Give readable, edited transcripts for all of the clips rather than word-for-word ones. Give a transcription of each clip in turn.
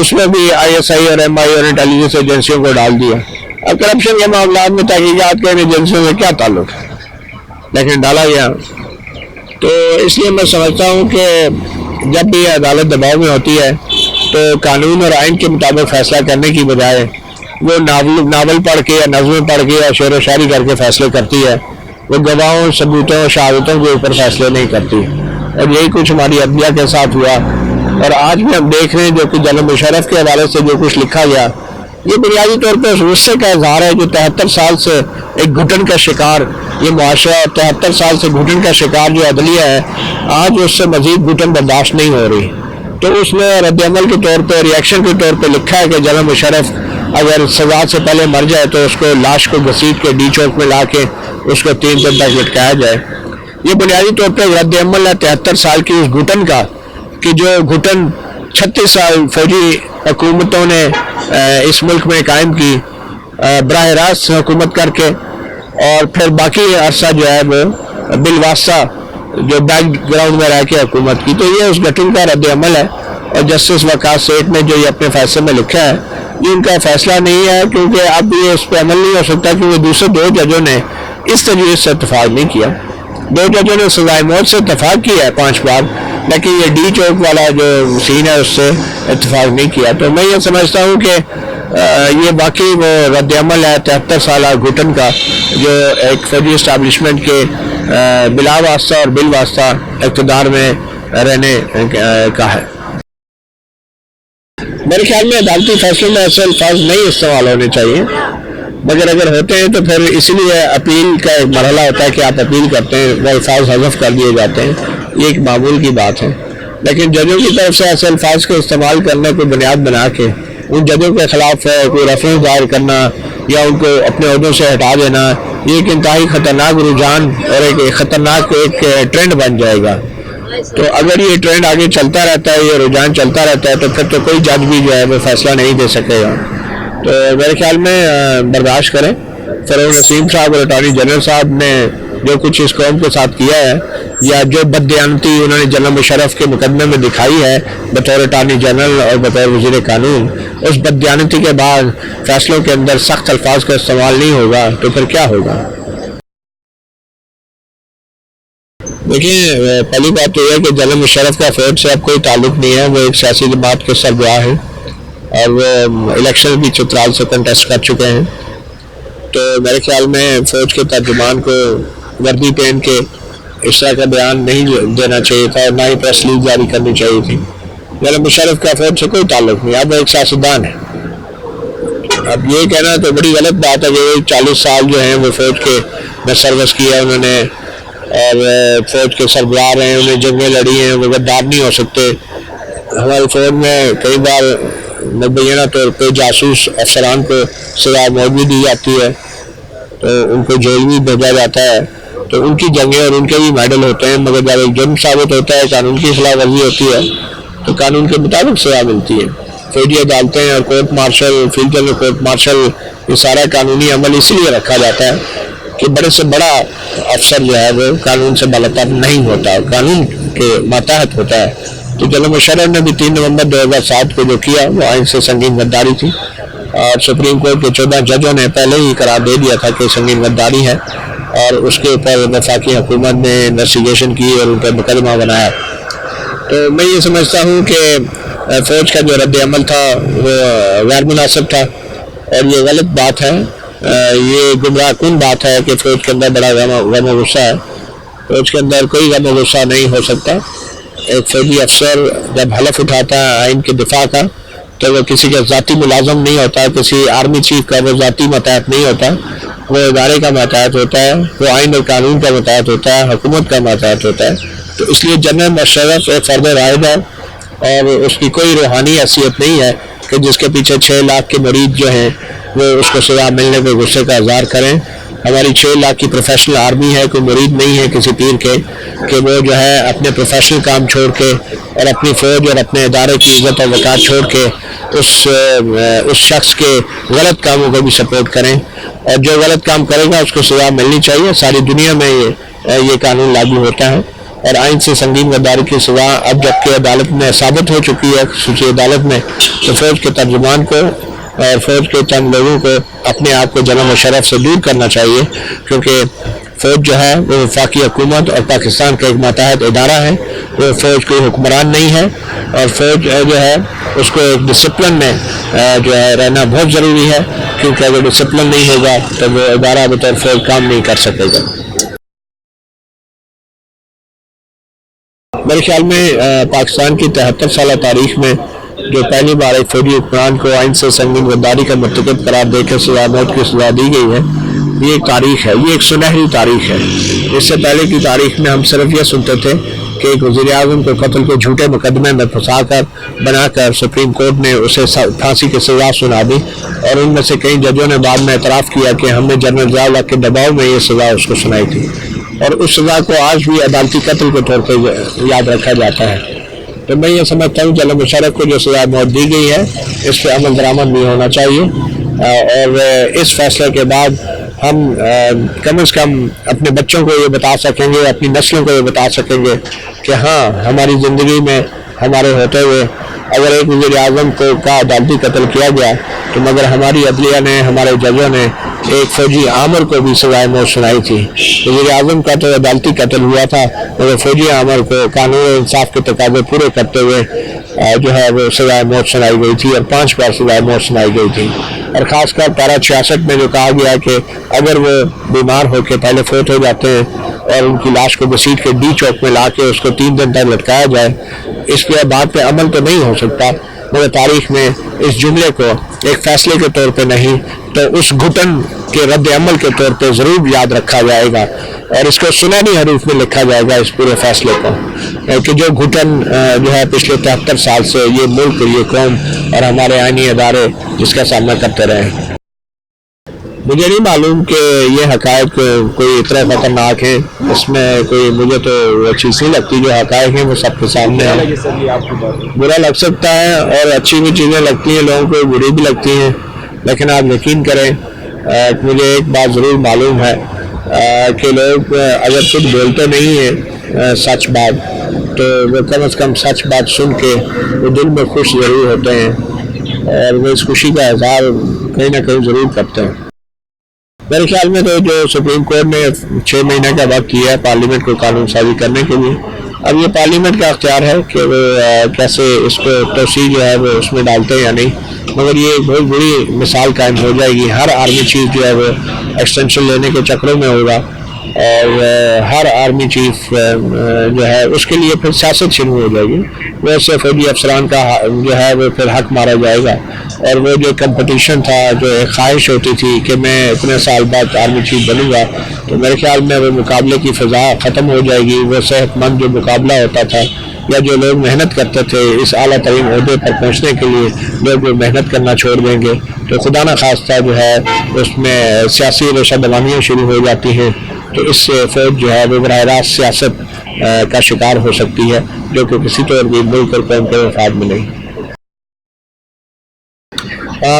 اس میں بھی ISI اور MI اور انٹیلیجنس ایجنسیوں کو ڈال دیا. اب کرپشن کے معاملات میں تحقیقات کے ایجنسیوں سے کیا تعلق ہے، لیکن ڈالا گیا. تو اس لیے میں سمجھتا ہوں کہ جب بھی عدالت دباؤ میں ہوتی ہے تو قانون اور آئین کے مطابق فیصلہ کرنے کی بجائے وہ ناول پڑھ کے یا نظمیں پڑھ کے یا شعر و شاعری کر کے فیصلے کرتی ہے. وہ گواہوں، ثبوتوں، شہادتوں کے اوپر فیصلے نہیں کرتی. اور یہی کچھ ہماری عدلیہ کے ساتھ ہوا. اور آج بھی ہم دیکھ رہے ہیں جو کہ جنرل مشرف کے حوالے سے جو کچھ لکھا گیا، یہ بنیادی طور پہ اس غصے کا اظہار ہے جو 73 سال سے ایک گھٹن کا شکار یہ معاشرہ، 73 سال سے گھٹن کا شکار جو عدلیہ ہے، آج اس سے مزید گھٹن برداشت نہیں ہو رہی. تو اس نے رد عمل کے طور پہ، ریئیکشن کے طور پہ لکھا ہے کہ جنرل مشرف اگر سزا سے پہلے مر جائے تو اس کو لاش کو گھسیٹ کے ڈی چوک میں لا کے اس کو 3 دن تک لٹکایا جائے. یہ بنیادی طور پہ رد عمل ہے 73 سال کی اس گھٹن کا، کہ جو گھٹن 36 سال فوجی حکومتوں نے اس ملک میں قائم کی براہ راست حکومت کر کے، اور پھر باقی عرصہ جو ہے وہ بالواسطہ جو بیک گراؤنڈ میں رہ کے حکومت کی. تو یہ اس گھٹن کا رد عمل ہے. اور جسٹس وقاص سیٹھ نے جو یہ اپنے فیصلے میں لکھا ہے یہ ان کا فیصلہ نہیں ہے، کیونکہ اب یہ اس پہ عمل نہیں ہو سکتا کیونکہ دوسرے 2 ججوں نے اس تجویز سے اتفاق نہیں کیا. 2 ججوں نے سزائے موت سے اتفاق کیا ہے 5 بار، لیکن یہ ڈی چوک والا جو سین ہے اس سے اتفاق نہیں کیا. تو میں یہ سمجھتا ہوں کہ یہ واقعی وہ رد عمل ہے 73 سالہ گھٹن کا جو ایک فوجی اسٹیبلشمنٹ کے بلا واسطہ اور بالواسطہ اقتدار میں رہنے کا ہے. میرے خیال میں عدالتی فیصلوں میں ایسے الفاظ نہیں استعمال ہونے چاہیے، مگر اگر ہوتے ہیں تو پھر اس لیے اپیل کا ایک مرحلہ ہوتا ہے کہ آپ اپیل کرتے ہیں، وہ الفاظ حذف کر دیے جاتے ہیں. یہ ایک معمول کی بات ہے. لیکن ججوں کی طرف سے ایسے الفاظ کو استعمال کرنے کو بنیاد بنا کے ان ججوں کے خلاف کوئی ریفرنس دائر کرنا یا ان کو اپنے عہدوں سے ہٹا دینا، یہ ایک انتہائی خطرناک رجحان اور ایک خطرناک ایک ٹرینڈ بن جائے گا. تو اگر یہ ٹرینڈ آگے چلتا رہتا ہے، یہ رجحان چلتا رہتا ہے، تو پھر تو کوئی جج بھی جو ہے وہ فیصلہ نہیں دے سکے گا. تو میرے خیال میں برداشت کریں. فروغ نسیم صاحب اور اٹارنی جنرل صاحب نے جو کچھ اس قوم کے ساتھ کیا ہے، یا جو بددیانتی انہوں نے جنرل مشرف کے مقدمے میں دکھائی ہے بطور اٹارنی جنرل اور بطور وزیر قانون، اس بددیانتی کے بعد فیصلوں کے اندر سخت الفاظ کا استعمال نہیں ہوگا تو پھر کیا ہوگا؟ دیکھیں، پہلی بات تو یہ ہے کہ جنرل مشرف کا فوج سے اب کوئی تعلق نہیں ہے. وہ ایک سیاسی جماعت کے سربراہ ہیں اور وہ الیکشن بھی چترال سے کنٹیسٹ کر چکے ہیں. تو میرے خیال میں فوج کے ترجمان کو وردی پہن کے اس طرح کا بیان نہیں دینا چاہیے تھا اور نہ ہی پریس ریلیز جاری کرنی چاہیے تھی. جنرل مشرف کا فوج سے کوئی تعلق نہیں. اب وہ ایک سیاستدان ہے. اب یہ کہنا تو بڑی غلط بات ہے کہ 40 سال جو ہیں وہ فوج کے میں سروس کیا انہوں نے اور فوج کے سربراہ ہیں، انہیں جنگیں لڑی ہیں، وہ غدار نہیں ہو سکتے. ہماری فوج میں کئی بار مبینہ طور پہ جاسوس افسران کو سزا موت بھی دی جاتی ہے، تو ان کو جیل بھی بھیجا جاتا ہے. تو ان کی جنگیں اور ان کے بھی میڈل ہوتے ہیں، مگر جب ایک جرم ثابت ہوتا ہے، قانون کی خلاف ورزی ہوتی ہے تو قانون کے مطابق سزا ملتی ہے. فوجی عدالتیں اور court martial, field general court martial, یہ سارا قانونی عمل اس لیے رکھا جاتا ہے کہ بڑے سے بڑا افسر جو ہے وہ قانون سے بالاتر نہیں ہوتا، قانون کے ماتحت ہوتا ہے. تو جنرل مشرف نے بھی 3 نومبر 2007 کو جو کیا وہ آئین سے سنگین غداری تھی، اور سپریم کورٹ کے 14 ججوں نے پہلے ہی قرار دے دیا تھا کہ سنگین غداری ہے، اور اس کے اوپر وفاقی حکومت نے انویسٹیگیشن کی اور ان پر مقدمہ بنایا. تو میں یہ سمجھتا ہوں کہ فوج کا جو رد عمل تھا وہ غیر مناسب تھا، اور یہ غلط بات ہے، یہ گمراہ کن بات ہے کہ فوج کے اندر بڑا غم و غصہ ہے. فوج کے اندر کوئی غم و غصہ نہیں ہو سکتا. ایک فوجی افسر جب حلف اٹھاتا ہے آئین کے دفاع کا تو وہ کسی کا ذاتی ملازم نہیں ہوتا، کسی آرمی چیف کا وہ ذاتی ماتحت نہیں ہوتا، وہ ادارے کا ماتحت ہوتا ہے، وہ آئین اور قانون کا ماتحت ہوتا ہے، حکومت کا ماتحت ہوتا ہے. تو اس لیے جنرل مشرف ایک فرد واحد ہے اور اس کی کوئی روحانی حیثیت نہیں ہے کہ جس کے پیچھے 6 لاکھ کے مریض جو ہیں وہ اس کو سزا ملنے پہ غصے کا اظہار کریں. ہماری 6 لاکھ کی پروفیشنل آرمی ہے، کوئی مرید نہیں ہے کسی پیر کے کہ وہ جو ہے اپنے پروفیشنل کام چھوڑ کے اور اپنی فوج اور اپنے ادارے کی عزت اور وقار چھوڑ کے اس شخص کے غلط کاموں کو بھی سپورٹ کریں، اور جو غلط کام کرے گا اس کو سزا ملنی چاہیے. ساری دنیا میں یہ قانون لاگو ہوتا ہے، اور آئین سے سنگین غداری کی سزا اب جبکہ عدالت میں ثابت ہو چکی ہے، خصوصی عدالت میں تو فوج کے ترجمان کو اور فوج کے چند لوگوں کو اپنے آپ کو جنم و شرف سے دور کرنا چاہیے، کیونکہ فوج جو ہے وہ وفاقی حکومت اور پاکستان کا ایک ماتحت ادارہ ہے، وہ فوج کوئی حکمران نہیں ہے، اور فوج جو ہے اس کو ایک ڈسپلن میں جو ہے رہنا بہت ضروری ہے، کیونکہ اگر ڈسپلن نہیں ہوگا تو وہ ادارہ بطور فوج کام نہیں کر سکے گا۔ میرے خیال میں پاکستان کی 73 سالہ تاریخ میں جو پہلی بار ایک فوجی حکمران کو آئین سے سنگین غداری کا مرتکب قرار دے کر سزائے موت کی سزا دی گئی ہے، یہ ایک تاریخ ہے، یہ ایک سنہری تاریخ ہے۔ اس سے پہلے کی تاریخ میں ہم صرف یہ سنتے تھے کہ ایک وزیر اعظم کو قتل کے جھوٹے مقدمے میں پھنسا کر بنا کر سپریم کورٹ نے اسے پھانسی کی سزا سنا دی، اور ان میں سے کئی ججوں نے بعد میں اعتراف کیا کہ ہم نے جنرل ضیاء الحق کے دباؤ میں یہ سزا اس کو سنائی تھی، اور اس سزا کو آج بھی عدالتی قتل کے طور پہ یاد رکھا جاتا ہے۔ تو میں یہ سمجھتا ہوں جناب مشرف کو جو سزا موت دی گئی ہے اس پہ عمل درآمد بھی ہونا چاہیے، اور اس فیصلے کے بعد ہم کم از کم اپنے بچوں کو یہ بتا سکیں گے، اپنی نسلوں کو یہ بتا سکیں گے کہ ہاں ہماری زندگی میں ہمارے ہوتے ہوئے اگر ایک وزیر اعظم کا عدالتی قتل کیا گیا تو مگر ہماری عدلیہ نے، ہمارے ججوں نے ایک فوجی عامر کو بھی سزائے موت سنائی تھی۔ وزیر اعظم کا تو عدالتی قتل ہوا تھا، مگر فوجی عامر کو قانون و انصاف کے تقاضے پورے کرتے ہوئے جو ہے وہ سزائے موت سنائی گئی تھی، اور 5 بار سزائے موت سنائی گئی تھی۔ اور خاص کر پارہ 66 میں جو کہا گیا کہ اگر وہ بیمار ہو کے پہلے فوت ہو جاتے ہیں اور ان کی لاش کو گھسیٹ کے ڈی چوک میں لا کے اس کو 3 دن تک لٹکایا جائے، اس کے بات پہ عمل تو نہیں ہو سکتا، مگر تاریخ میں اس جملے کو ایک فیصلے کے طور پہ نہیں تو اس گھٹن کے رد عمل کے طور پہ ضرور یاد رکھا جائے گا، اور اس کو سنہری حروف میں لکھا جائے گا اس پورے فیصلے کو، کہ جو گھٹن جو ہے پچھلے 73 سال سے یہ ملک، یہ قوم اور ہمارے آئینی ادارے جس کا سامنا کرتے رہے۔ مجھے نہیں معلوم کہ یہ حقائق کوئی اتنا خطرناک ہے، اس میں کوئی مجھے تو وہ چیز نہیں لگتی، جو حقائق ہیں وہ سب کے سامنے ہیں۔ برا لگ سکتا ہے اور اچھی بھی چیزیں لگتی ہیں لوگوں کو، بری بھی لگتی ہیں، لیکن آپ یقین کریں مجھے ایک بات ضرور معلوم ہے کہ لوگ اگر خود بولتے نہیں ہیں سچ بات، تو وہ کم از کم سچ بات سن کے وہ دل میں خوش ضرور ہوتے ہیں، اور وہ اس خوشی کا اظہار کہیں نہ کہیں ضرور کرتے ہیں۔ میرے خیال میں تو جو سپریم کورٹ نے 6 مہینے کا وقت کیا ہے پارلیمنٹ کو قانون سازی کرنے کے لیے، اب یہ پارلیمنٹ کا اختیار ہے کہ وہ کیسے اس کو توسیع جو ہے وہ اس میں ڈالتے ہیں یا نہیں، مگر یہ ایک بہت بڑی مثال قائم ہو جائے گی۔ ہر آرمی چیف جو ہے وہ ایکسٹینشن لینے کے چکروں میں ہوگا، اور ہر آرمی چیف جو ہے اس کے لیے پھر سیاست شروع ہو جائے گی، ویسے فوجی افسران کا جو ہے وہ پھر حق مارا جائے گا، اور وہ جو کمپٹیشن تھا، جو ایک خواہش ہوتی تھی کہ میں اتنے سال بعد آرمی چیف بنوں گا، تو میرے خیال میں وہ مقابلے کی فضا ختم ہو جائے گی۔ وہ صحت مند جو مقابلہ ہوتا تھا، یا جو لوگ محنت کرتے تھے اس اعلیٰ ترین عہدے پر پہنچنے کے لیے، لوگ وہ محنت کرنا چھوڑ دیں گے، تو خدا نہ خواستہ جو ہے اس میں سیاسی ریشہ دوانیاں شروع ہو جاتی ہیں، تو اس سے فوج جو ہے وہ براہ راست سیاست کا شکار ہو سکتی ہے، جو کہ کسی طور بھی ملک اور قوم کے مفاد میں نہیں۔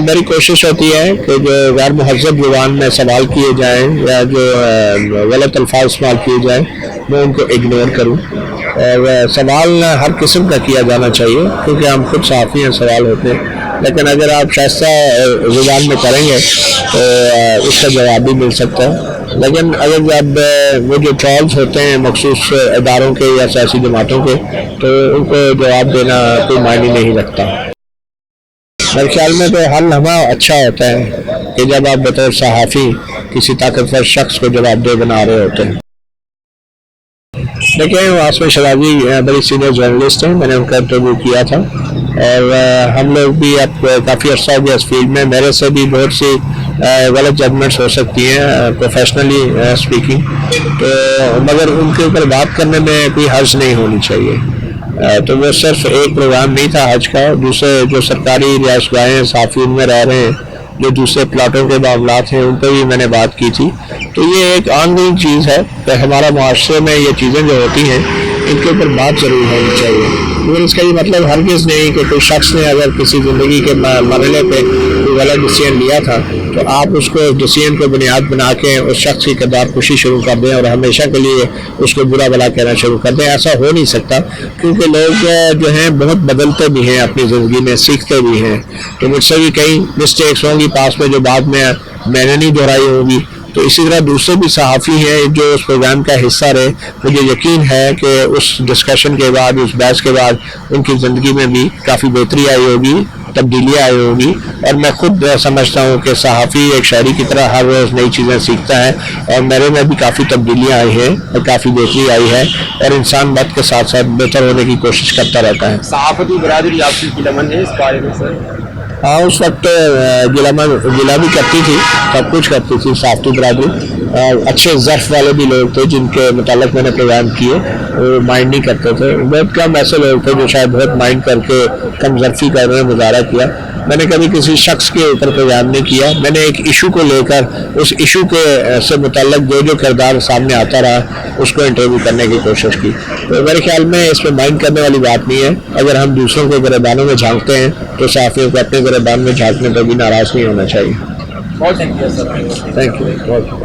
میری کوشش ہوتی ہے کہ جو غیر مہذب زبان میں سوال کیے جائیں یا جو غلط الفاظ استعمال کیے جائیں میں ان کو اگنور کروں، اور سوال ہر قسم کا کیا جانا چاہیے، کیونکہ ہم خود صحافی ہیں، سوال ہوتے ہیں، لیکن اگر آپ شائستہ زبان میں کریں گے تو اس کا جواب بھی مل سکتا ہے، لیکن اگر جب وہ جو ٹرالز ہوتے ہیں مخصوص اداروں کے یا سیاسی جماعتوں کے، تو ان کو جواب دینا کوئی معنی نہیں رکھتا۔ میرے خیال میں تو ہر لمحہ اچھا ہوتا ہے کہ جب آپ بطور صحافی کسی طاقتور شخص کو جواب دہ بنا رہے ہوتے ہیں۔ دیکھیں عاصم شرازی بڑی سینئر جرنلسٹ ہیں، میں نے ان کا انٹرویو کیا تھا، اور ہم لوگ بھی اب کافی عرصہ ہو گیا اس فیلڈ میں، میرے سے بھی بہت سی غلط ججمنٹس ہو سکتی ہیں پروفیشنلی اسپیکنگ، تو مگر ان کے اوپر بات کرنے میں کوئی حرج نہیں ہونی چاہیے۔ تو وہ صرف ایک پروگرام نہیں تھا حج کا، دوسرے جو سرکاری رہائش گاہیں صحافی ان میں رہ رہے ہیں، جو دوسرے پلاٹوں کے معاملات ہیں ان پہ بھی میں نے بات کی تھی۔ تو یہ ایک آن گوئنگ چیز ہے کہ ہمارا معاشرے میں یہ چیزیں جو ہوتی ہیں ان کے اوپر بات ضرور ہونی چاہیے، مگر اس کا یہ مطلب ہرگز نہیں کہ کوئی شخص نے اگر کسی زندگی کے مرحلے پہ کوئی غلط ڈیسیژن لیا تھا تو آپ اس کو ڈسیزن کو بنیاد بنا کے اس شخص کی کردار کشی شروع کر دیں اور ہمیشہ کے لیے اس کو برا بھلا کہنا شروع کر دیں. ایسا ہو نہیں سکتا, کیونکہ لوگ جو ہیں بہت بدلتے بھی ہیں اپنی زندگی میں, سیکھتے بھی ہیں. تو مجھ سے بھی کئی مسٹیکس ہوں گی پاس میں جو بعد میں نے نہیں دہرائی ہوگی. تو اسی طرح دوسرے بھی صحافی ہیں جو اس پروگرام کا حصہ رہے. مجھے یقین ہے کہ اس ڈسکشن کے بعد, اس بحث کے بعد ان کی زندگی میں بھی کافی بہتری آئی ہوگی, تبدیلیاں آئی ہوگی. اور میں خود سمجھتا ہوں کہ صحافی ایک شاعری کی طرح ہر روز نئی چیزیں سیکھتا ہے, اور میرے میں بھی کافی تبدیلیاں آئی ہیں اور کافی بہتری آئی ہے, اور انسان وقت کے ساتھ ساتھ بہتر ہونے کی کوشش کرتا رہتا ہے. صحافتی برادری آپ کی گلمن ہے اس بارے میں سر؟ ہاں, اس وقت گلا بھی کرتی تھی, سب کچھ کرتی تھی صحافتی برادری. اچھے ظرف والے بھی لوگ تھے جن کے متعلق میں نے پروگرام کیے, وہ مائنڈ نہیں کرتے تھے. بہت کم ایسے لوگ تھے جو شاید بہت مائنڈ کر کے کم ظرفی کا انہوں نے مظاہرہ کیا. میں نے کبھی کسی شخص کے اوپر پروگرام نہیں کیا. میں نے ایک ایشو کو لے کر اس ایشو کے سے متعلق جو کردار سامنے آتا رہا اس کو انٹرویو کرنے کی کوشش کی. تو میرے خیال میں اس میں مائنڈ کرنے والی بات نہیں ہے. اگر ہم دوسروں کے گریبانوں میں جھانکتے ہیں تو صحافیوں کو اپنے گریبان میں جھانکنے پر بھی ناراض نہیں ہونا چاہیے. بہت شکریہ سر. Thank you.